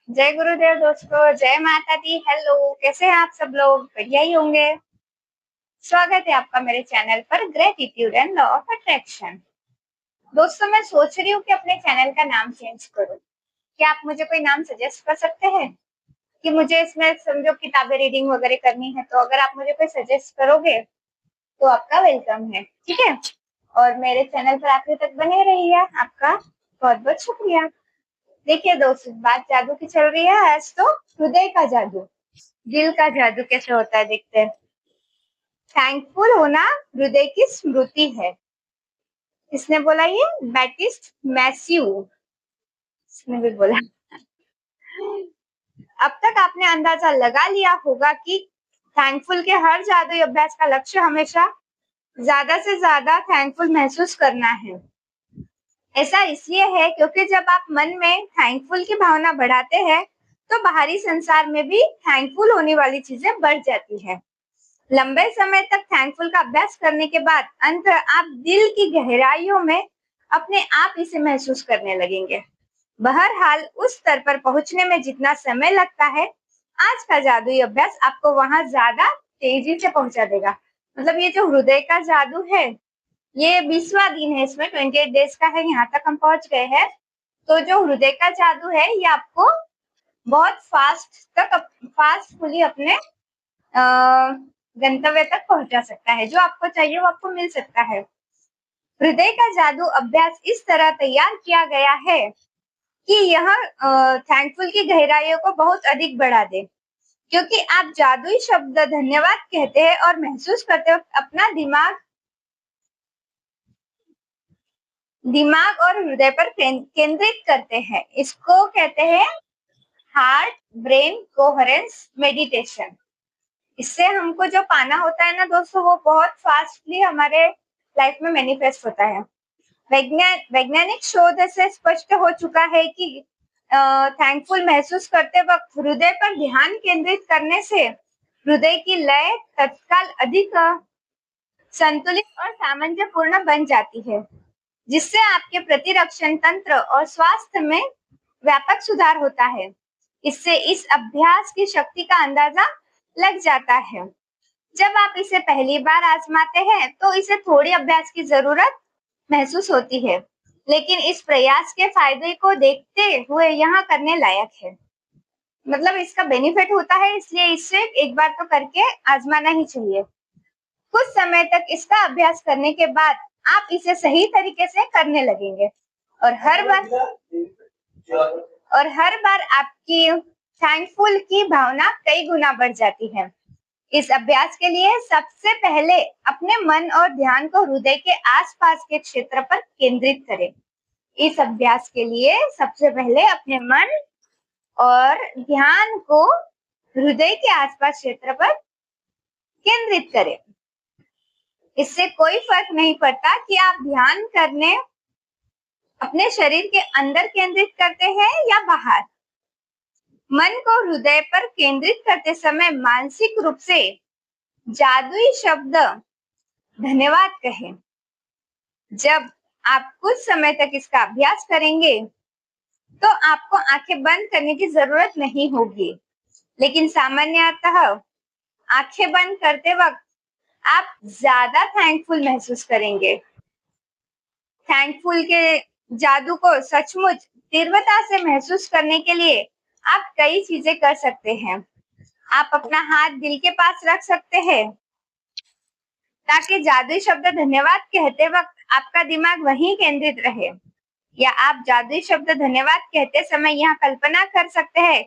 जय गुरुदेव दोस्तों, जय माता दी। हेलो, कैसे हैं आप सब लोग? बढ़िया ही होंगे। स्वागत है आपका मेरे चैनल पर gratitude and law of attraction. दोस्तों, मैं सोच रही हूँ कि अपने चैनल का नाम चेंज करूँ। क्या आप मुझे कोई नाम सजेस्ट कर सकते हैं? कि मुझे इसमें समझो किताबें रीडिंग वगैरह करनी है, तो अगर आप मुझे कोई सजेस्ट करोगे तो आपका वेलकम है, ठीक है। और मेरे चैनल पर आखिर तक बने रहिए। आपका बहुत बहुत शुक्रिया। देखिए दोस्तों, बात जादू की चल रही है आज, तो हृदय का जादू, दिल का जादू कैसे होता है देखते हैं। थैंकफुल होना हृदय की स्मृति है। इसने बोला ये बैटिस्ट मैस्यू, इसने भी बोला। अब तक आपने अंदाजा लगा लिया होगा कि थैंकफुल के हर जादुई अभ्यास का लक्ष्य हमेशा ज्यादा से ज्यादा थैंकफुल महसूस करना है। ऐसा इसलिए है क्योंकि जब आप मन में थैंकफुल की भावना बढ़ाते हैं तो बाहरी संसार में भी थैंकफुल होने वाली चीजें बढ़ जाती है। लंबे समय तक थैंकफुल का अभ्यास करने के बाद अंत आप दिल की गहराइयों में अपने आप इसे महसूस करने लगेंगे। बहरहाल उस स्तर पर पहुंचने में जितना समय लगता है, आज का जादुई अभ्यास आपको वहां ज्यादा तेजी से पहुंचा देगा। मतलब ये जो हृदय का जादू है, ये 20वां दिन है, इसमें 28 डेज का है, यहाँ तक हम पहुंच गए हैं। तो जो हृदय का जादू है ये आपको बहुत फास्टफुली अपने गंतव्य तक पहुंचा सकता है। जो आपको चाहिए वो आपको मिल सकता है। हृदय का जादू अभ्यास इस तरह तैयार किया गया है कि यह थैंकफुल की गहराइयों को बहुत अधिक बढ़ा दे, क्योंकि आप जादुई शब्द धन्यवाद कहते हैं और महसूस करते वक्त अपना दिमाग और हृदय पर केंद्रित करते हैं। इसको कहते हैं हार्ट ब्रेन कोहेरेंस मेडिटेशन। इससे हमको जो पाना होता है ना दोस्तों, वो बहुत फास्टली हमारे लाइफ में मैनिफेस्ट होता है। वैज्ञानिक शोध से स्पष्ट हो चुका है कि थैंकफुल महसूस करते वक्त हृदय पर ध्यान केंद्रित करने से हृदय की लय तत्काल अधिक संतुलित और सामंजस्यपूर्ण बन जाती है, जिससे आपके प्रतिरक्षण तंत्र और स्वास्थ्य में व्यापक सुधार होता है। इससे इस अभ्यास की शक्ति का अंदाजा लग जाता है। जब आप इसे पहली बार आजमाते हैं तो इसे थोड़ी अभ्यास की जरूरत महसूस होती है, लेकिन इस प्रयास के फायदे को देखते हुए यहाँ करने लायक है। मतलब इसका बेनिफिट होता है, इसलिए इससे एक बार तो करके आजमाना ही चाहिए। कुछ समय तक इसका अभ्यास करने के बाद आप इसे सही तरीके से करने लगेंगे और हर बार आपकी थैंकफुल की भावना कई गुना बढ़ जाती है। इस अभ्यास के लिए सबसे पहले अपने मन और ध्यान को हृदय के आसपास के क्षेत्र पर केंद्रित करें। इस अभ्यास के लिए सबसे पहले अपने मन और ध्यान को हृदय के आसपास क्षेत्र पर केंद्रित करें। इससे कोई फर्क नहीं पड़ता कि आप ध्यान करने अपने शरीर के अंदर केंद्रित करते हैं या बाहर। मन को हृदय पर केंद्रित करते समय मानसिक रूप से जादुई शब्द धन्यवाद कहें। जब आप कुछ समय तक इसका अभ्यास करेंगे तो आपको आंखें बंद करने की जरूरत नहीं होगी, लेकिन सामान्यतः आंखें बंद करते वक्त आप ज्यादा थैंकफुल महसूस करेंगे। थैंकफुल के जादू को सचमुच तीव्रता से महसूस करने के लिए आप कई चीजें कर सकते हैं। आप अपना हाथ दिल के पास रख सकते हैं ताकि जादुई शब्द धन्यवाद कहते वक्त आपका दिमाग वहीं केंद्रित रहे। या आप जादुई शब्द धन्यवाद कहते समय यहाँ कल्पना कर सकते हैं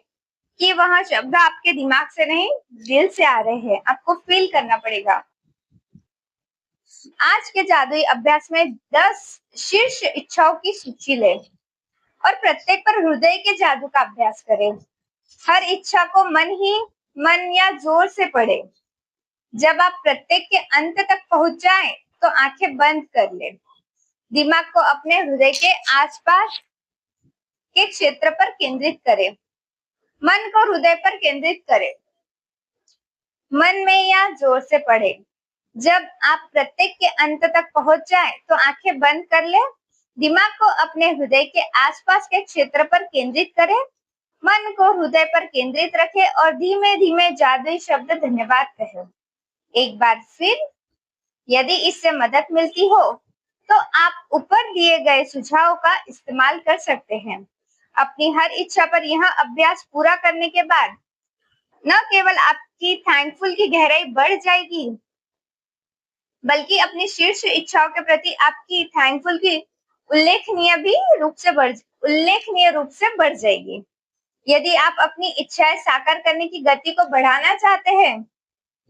कि वह शब्द आपके दिमाग से नहीं दिल से आ रहे हैं। आपको फील करना पड़ेगा। आज के जादुई अभ्यास में 10 शीर्ष इच्छाओं की सूची लें और प्रत्येक पर हृदय के जादू का अभ्यास करें। हर इच्छा को मन या जोर से पढ़े। जब आप प्रत्येक के अंत तक पहुंच जाएं, तो आंखें बंद कर लें। दिमाग को अपने हृदय के आसपास के क्षेत्र पर केंद्रित करें। मन को हृदय पर केंद्रित करें। मन में या जोर से पढ़े। जब आप प्रत्येक के अंत तक पहुंच जाएं, तो आंखें बंद कर लें। दिमाग को अपने हृदय के आसपास के क्षेत्र पर केंद्रित करें। मन को हृदय पर केंद्रित रखें और धीमे धीमे जादुई शब्द धन्यवाद कहें। एक बार फिर, यदि इससे मदद मिलती हो तो आप ऊपर दिए गए सुझावों का इस्तेमाल कर सकते हैं। अपनी हर इच्छा पर यह अभ्यास पूरा करने के बाद न केवल आपकी थैंकफुल की गहराई बढ़ जाएगी, बल्कि अपनी शीर्ष इच्छाओं के प्रति आपकी थैंकफुल की उल्लेखनीय रूप से बढ़ जाएगी। यदि आप अपनी इच्छाएं साकार करने की गति को बढ़ाना चाहते हैं,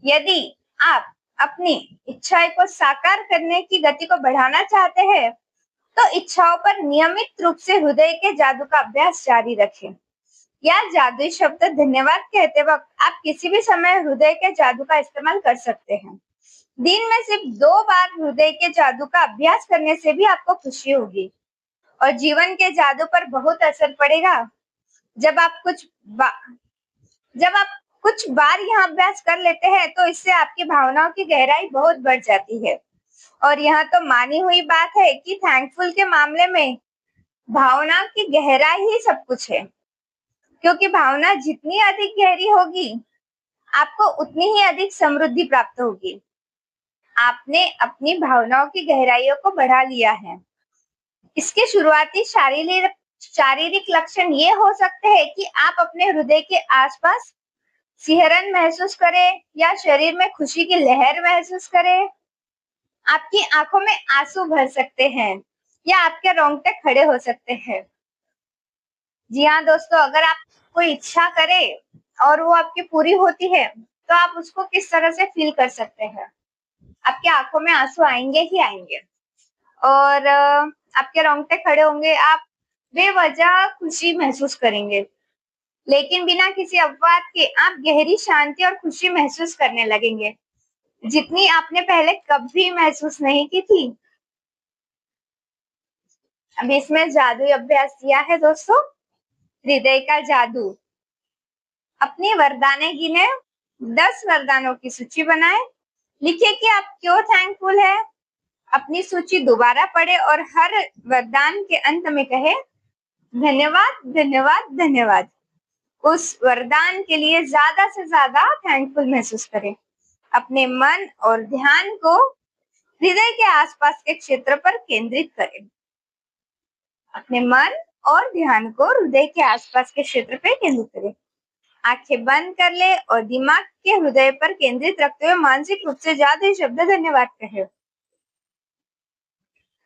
यदि आप अपनी इच्छाएं को साकार करने की गति को बढ़ाना चाहते हैं, तो इच्छाओं पर नियमित रूप से हृदय के जादू का अभ्यास जारी रखें। या जादुई शब्द धन्यवाद कहते वक्त आप किसी भी समय हृदय के जादू का इस्तेमाल कर सकते हैं। दिन में सिर्फ 2 बार हृदय के जादू का अभ्यास करने से भी आपको खुशी होगी और जीवन के जादू पर बहुत असर पड़ेगा। जब आप कुछ बार यह अभ्यास कर लेते हैं तो इससे आपकी भावनाओं की गहराई बहुत बढ़ जाती है। और यह तो मानी हुई बात है कि थैंकफुल के मामले में भावना की गहराई ही सब कुछ है, क्योंकि भावना जितनी अधिक गहरी होगी, आपको उतनी ही अधिक समृद्धि प्राप्त होगी। आपने अपनी भावनाओं की गहराइयों को बढ़ा लिया है। इसके शुरुआती शारीरिक लक्षण ये हो सकते हैं कि आप अपने हृदय के आसपास सिहरन महसूस करें या शरीर में खुशी की लहर महसूस करें। आपकी आंखों में आंसू भर सकते हैं या आपके रोंगटे खड़े हो सकते हैं। जी हाँ दोस्तों, अगर आप कोई इच्छा करें और वो आपकी पूरी होती है, तो आप उसको किस तरह से फील कर सकते हैं। आपकी आंखों में आंसू आएंगे ही आएंगे और आपके रोंगटे खड़े होंगे, आप बेवजह खुशी महसूस करेंगे, लेकिन बिना किसी अपवाद के आप गहरी शांति और खुशी महसूस करने लगेंगे, जितनी आपने पहले कभी महसूस नहीं की थी। अभी इसमें जादुई अभ्यास दिया है दोस्तों, हृदय का जादू। अपनी वरदानें गिने, 10 वरदानों की सूची बनाए, लिखे कि आप क्यों थैंकफुल है। अपनी सूची दोबारा पढ़े और हर वरदान के अंत में कहे धन्यवाद धन्यवाद धन्यवाद। उस वरदान के लिए ज्यादा से ज्यादा थैंकफुल महसूस करें। अपने मन और ध्यान को हृदय के आसपास के क्षेत्र पर केंद्रित करें। अपने मन और ध्यान को हृदय के आसपास के क्षेत्र पर केंद्रित करें। आंखें बंद कर ले और दिमाग के हृदय पर केंद्रित रखते हुए मानसिक रूप से जादुई शब्द धन्यवाद कहे।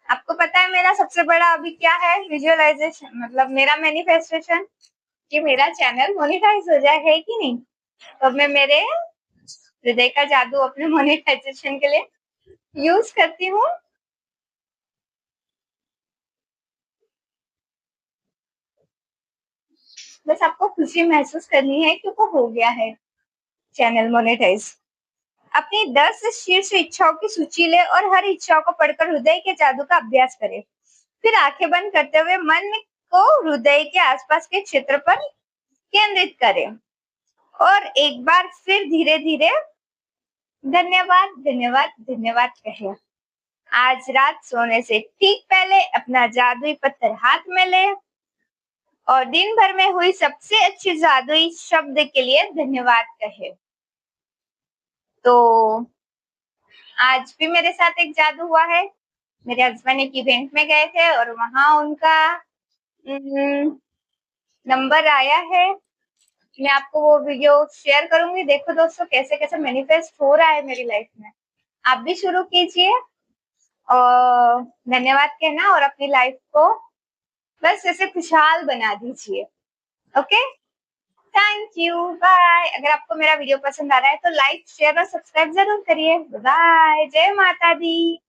आपको पता है मेरा सबसे बड़ा अभी क्या है? विजुअलाइजेशन, मतलब मेरा मैनिफेस्टेशन कि मेरा चैनल मोनेटाइज हो जाए, है कि नहीं? तो मैं मेरे हृदय का जादू अपने मोनेटाइजेशन के लिए यूज करती हूँ। बस आपको खुशी महसूस करनी है क्योंकि हो गया है चैनल मोनेटाइज। अपनी 10 शीर्ष इच्छाओं की सूची ले और हर इच्छाओं को पढ़कर हृदय के जादू का अभ्यास करें। फिर आंखें बंद करते हुए मन को हृदय के आसपास के क्षेत्र पर केंद्रित करें और एक बार फिर धीरे धीरे धन्यवाद धन्यवाद धन्यवाद कहें। आज रात सोने से ठीक पहले अपना जादुई पत्थर हाथ में ले और दिन भर में हुई सबसे अच्छी जादुई शब्द के लिए धन्यवाद कहे। तो आज भी मेरे साथ एक जादू हुआ है। मेरे हस्बैंड एक इवेंट में गए थे और वहां उनका नंबर आया है। मैं आपको वो वीडियो शेयर करूंगी। देखो दोस्तों कैसे कैसे मैनिफेस्ट हो रहा है मेरी लाइफ में। आप भी शुरू कीजिए और धन्यवाद कहना और अपनी लाइफ को बस ऐसे खुशहाल बना दीजिए। Okay, thank you, bye. अगर आपको मेरा वीडियो पसंद आ रहा है तो लाइक शेयर और सब्सक्राइब जरूर करिए। बाय, जय माता दी।